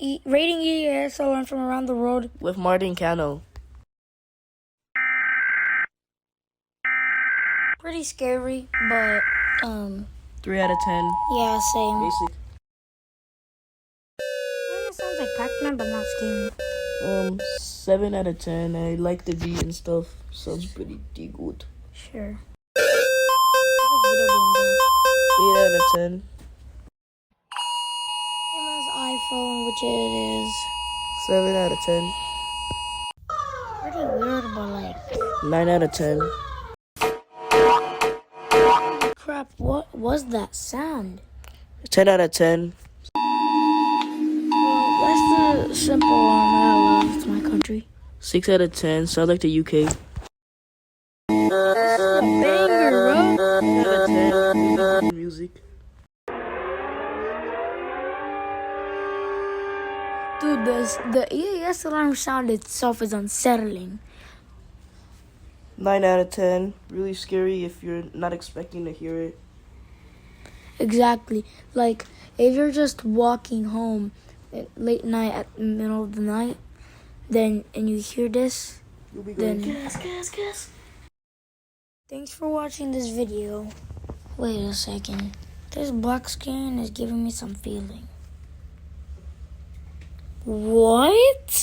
Rating EAS alarm from around the road. With Martin Cano. Pretty scary, but 3 out of 10. yeah, same. Basic. It sounds like Pac-Man, but not scary. 7 out of 10. I like the beat and stuff. Sounds pretty good. Sure. 8 out of 10. iPhone, which it is 7 out of 10. pretty weird, but like 9 out of 10. crap. What was that sound? 10 out of 10. Well, that's the simple alarm that I love. It's my country. 6 out of 10. Sounds like the UK. Banger, bro. 10 out of 10. Music. Dude, the EAS alarm sound itself is unsettling. 9 out of 10. Really scary if you're not expecting to hear it. Exactly. Like, if you're just walking home at late night at the middle of the night, and you hear this, You'll be going, then gas. thanks for watching this video. Wait a second. This black screen is giving me some feeling. What?